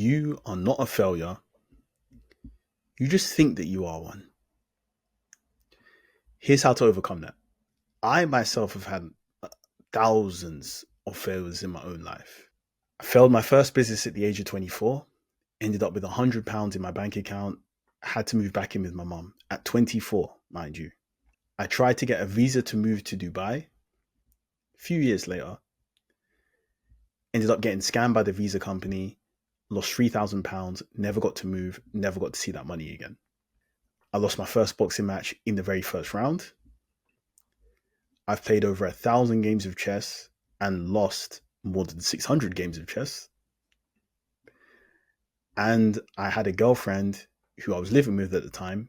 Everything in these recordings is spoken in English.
you are not a failure. You just think that you are one. Here's how to overcome that. I myself have had thousands of failures in my own life. I failed my first business at the age of 24, ended up with £100 in my bank account, had to move back in with my mum at 24, mind you. I tried to get a visa to move to Dubai. A few years later, ended up getting scammed by the visa company, lost £3,000, never got to move, never got to see that money again. I lost my first boxing match in the very first round. I've played over 1,000 games of chess and lost more than 600 games of chess. And I had a girlfriend who I was living with at the time,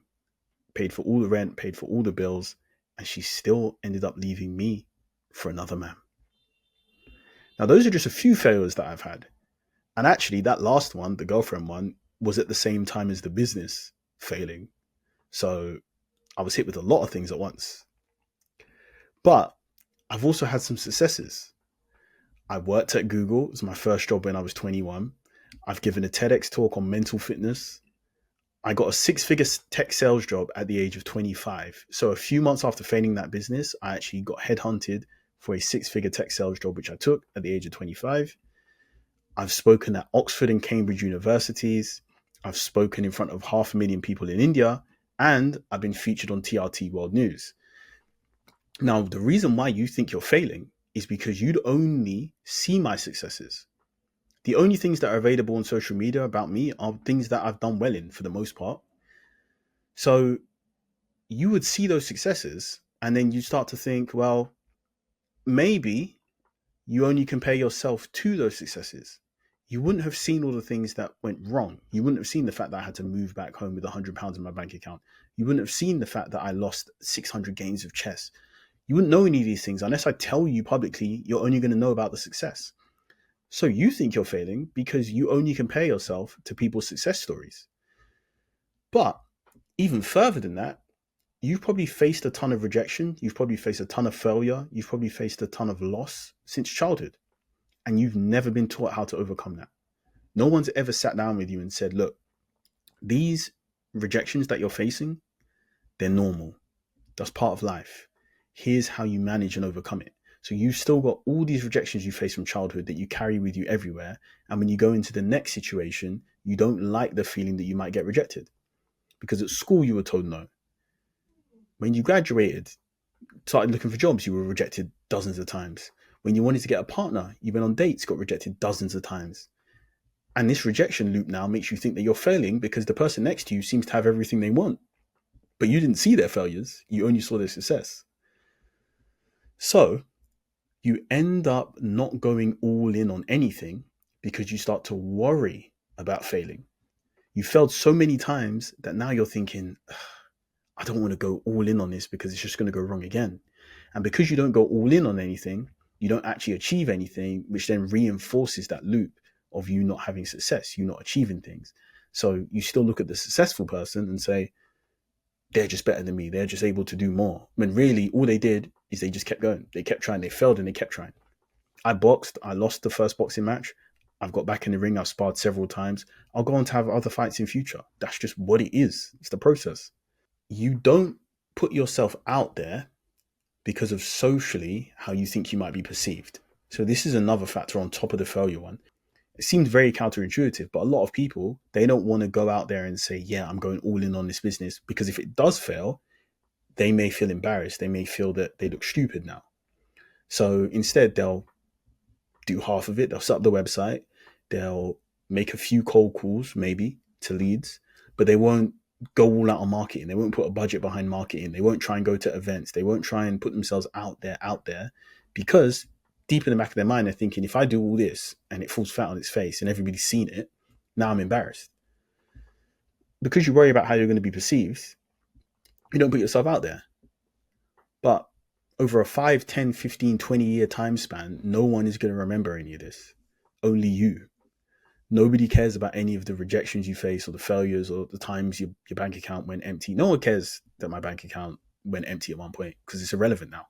paid for all the rent, paid for all the bills, and she still ended up leaving me for another man. Now, those are just a few failures that I've had. And actually, that last one, the girlfriend one, was at the same time as the business failing. So I was hit with a lot of things at once. But I've also had some successes. I worked at Google. It was my first job when I was 21. I've given a TEDx talk on mental fitness. I got a six-figure tech sales job at the age of 25. So a few months after failing that business, I actually got headhunted for a six-figure tech sales job, which I took at the age of 25. I've spoken at Oxford and Cambridge universities. I've spoken in front of 500,000 people in India, and I've been featured on TRT World News. Now, the reason why you think you're failing is because you'd only see my successes. The only things that are available on social media about me are things that I've done well in for the most part. So you would see those successes and then you start to think, well, maybe you only compare yourself to those successes. You wouldn't have seen all the things that went wrong. You wouldn't have seen the fact that I had to move back home with £100 in my bank account. You wouldn't have seen the fact that I lost 600 games of chess. You wouldn't know any of these things unless I tell you publicly. You're only going to know about the success. So you think you're failing because you only compare yourself to people's success stories. But even further than that, you've probably faced a ton of rejection. You've probably faced a ton of failure. You've probably faced a ton of loss since childhood. And you've never been taught how to overcome that. No one's ever sat down with you and said, look, these rejections that you're facing, they're normal. That's part of life. Here's how you manage and overcome it. So you've still got all these rejections you face from childhood that you carry with you everywhere. And when you go into the next situation, you don't like the feeling that you might get rejected. Because at school, you were told no. When you graduated, started looking for jobs, you were rejected dozens of times. When you wanted to get a partner, you went on dates, got rejected dozens of times. And this rejection loop now makes you think that you're failing because the person next to you seems to have everything they want. But you didn't see their failures. You only saw their success. So you end up not going all in on anything because you start to worry about failing. You failed so many times that now you're thinking, I don't want to go all in on this because it's just going to go wrong again. And because you don't go all in on anything, you don't actually achieve anything, which then reinforces that loop of you not having success, you not achieving things. So you still look at the successful person and say, they're just better than me. They're just able to do more. When really all they did is they just kept going. They kept trying. They failed and they kept trying. I boxed. I lost the first boxing match. I've got back in the ring. I've sparred several times. I'll go on to have other fights in future. That's just what it is. It's the process. You don't put yourself out there because of socially how you think you might be perceived. So this is another factor on top of the failure one. It seems very counterintuitive, but a lot of people, they don't want to go out there and say, yeah, I'm going all in on this business, because if it does fail, they may feel embarrassed. They may feel that they look stupid now. So instead, they'll do half of it. They'll set up the website. They'll make a few cold calls, maybe, to leads, but they won't go all out on marketing. They won't put a budget behind marketing. They won't try and go to events. They won't try and put themselves out there, because deep in the back of their mind, they're thinking, if I do all this and it falls flat on its face and everybody's seen it, now I'm embarrassed. Because you worry about how you're going to be perceived, you don't put yourself out there. But over a 5, 10, 15, 20-year time span, no one is going to remember any of this. Only you. Nobody cares about any of the rejections you face or the failures or the times your bank account went empty. No one cares that my bank account went empty at one point because it's irrelevant now.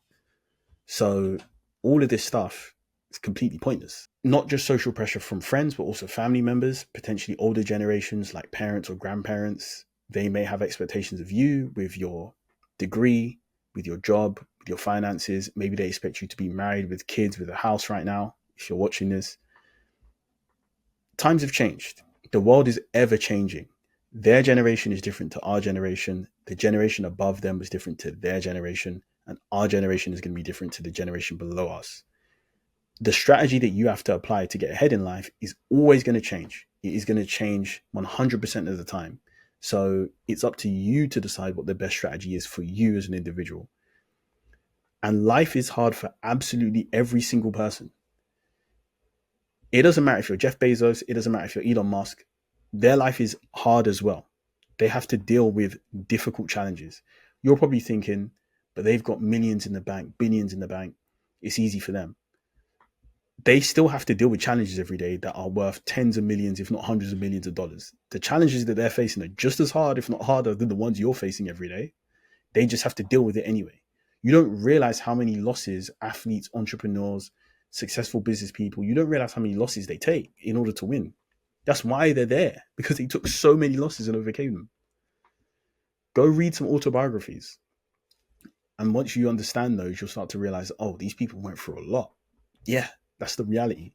So all of this stuff It's completely pointless. Not just social pressure from friends, but also family members, potentially older generations like parents or grandparents. They may have expectations of you with your degree, with your job, with your finances. Maybe they expect you to be married with kids, with a house right now, if you're watching this. Times have changed. The world is ever changing. Their generation is different to our generation. The generation above them was different to their generation. And our generation is going to be different to the generation below us. The strategy that you have to apply to get ahead in life is always going to change. It is going to change 100% of the time. So it's up to you to decide what the best strategy is for you as an individual. And life is hard for absolutely every single person. It doesn't matter if you're Jeff Bezos, it doesn't matter if you're Elon Musk, their life is hard as well. They have to deal with difficult challenges. You're probably thinking, but they've got millions in the bank, billions in the bank. It's easy for them. They still have to deal with challenges every day that are worth tens of millions, if not hundreds of millions of dollars. The challenges that they're facing are just as hard, if not harder, than the ones you're facing every day. They just have to deal with it anyway. You don't realize how many losses athletes, entrepreneurs, successful business people, you don't realize how many losses they take in order to win. That's why they're there, because they took so many losses and overcame them. Go read some autobiographies. And once you understand those, you'll start to realize, oh, these people went through a lot. Yeah, that's the reality.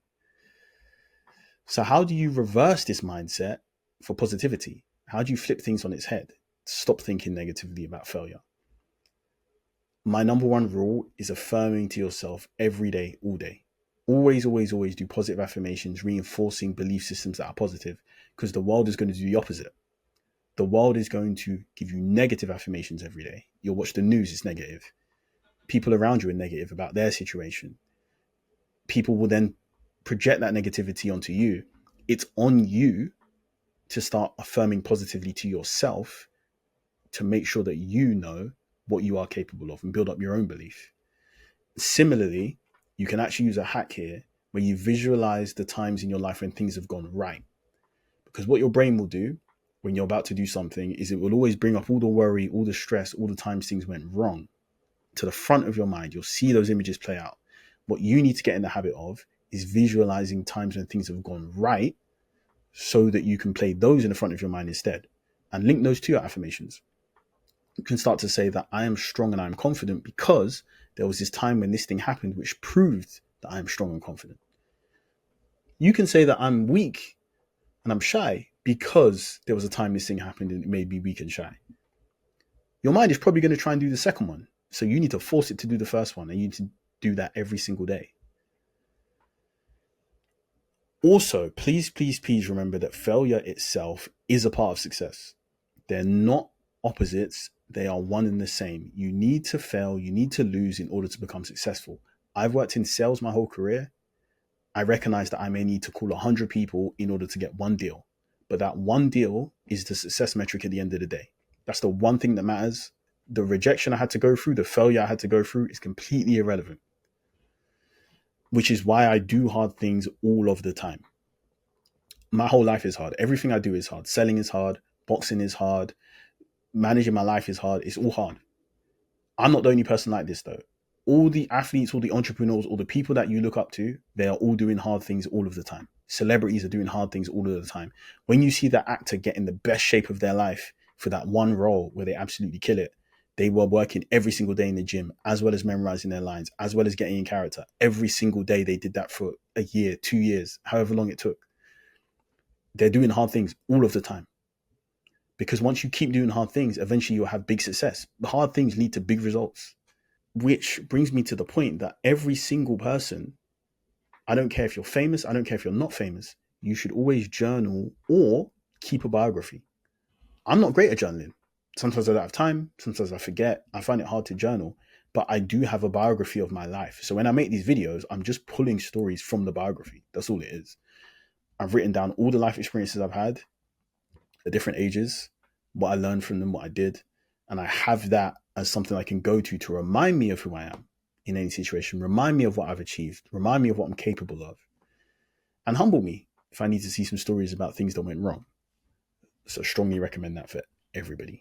So how do you reverse this mindset for positivity? How do you flip things on its head? Stop thinking negatively about failure. My number one rule is affirming to yourself every day, all day. Always, always, always do positive affirmations, reinforcing belief systems that are positive, because the world is going to do the opposite. The world is going to give you negative affirmations every day. You'll watch the news, it's negative. People around you are negative about their situation. People will then project that negativity onto you. It's on you to start affirming positively to yourself to make sure that you know what you are capable of and build up your own belief. Similarly, you can actually use a hack here where you visualize the times in your life when things have gone right. Because what your brain will do when you're about to do something is it will always bring up all the worry, all the stress, all the times things went wrong to the front of your mind. You'll see those images play out. What you need to get in the habit of is visualizing times when things have gone right so that you can play those in the front of your mind instead and link those to your affirmations. You can start to say that I am strong and I am confident because there was this time when this thing happened which proved that I am strong and confident. You can say that I'm weak and I'm shy because there was a time this thing happened and it made me weak and shy. Your mind is probably going to try and do the second one. So you need to force it to do the first one, and you need to do that every single day. Also, please, please, please remember that failure itself is a part of success. They're not opposites. They are one and the same. You need to fail, you need to lose in order to become successful. I've worked in sales my whole career. I recognize that I may need to call 100 people in order to get one deal. But that one deal is the success metric at the end of the day. That's the one thing that matters. The rejection I had to go through, the failure I had to go through is completely irrelevant. Which is why I do hard things all of the time. My whole life is hard. Everything I do is hard. Selling is hard. Boxing is hard. Managing my life is hard. It's all hard. I'm not the only person like this though. All the athletes, all the entrepreneurs, all the people that you look up to, they are all doing hard things all of the time. Celebrities are doing hard things all of the time. When you see that actor get in the best shape of their life for that one role where they absolutely kill it, they were working every single day in the gym, as well as memorizing their lines, as well as getting in character. Every single day they did that for a year, 2 years, however long it took. They're doing hard things all of the time. Because once you keep doing hard things, eventually you'll have big success. The hard things lead to big results. Which brings me to the point that every single person, I don't care if you're famous, I don't care if you're not famous, you should always journal or keep a biography. I'm not great at journaling. Sometimes I don't have time, sometimes I forget, I find it hard to journal, but I do have a biography of my life. So when I make these videos, I'm just pulling stories from the biography. That's all it is. I've written down all the life experiences I've had at different ages, what I learned from them, what I did, and I have that as something I can go to remind me of who I am in any situation, remind me of what I've achieved, remind me of what I'm capable of, and humble me if I need to see some stories about things that went wrong. So strongly recommend that for everybody.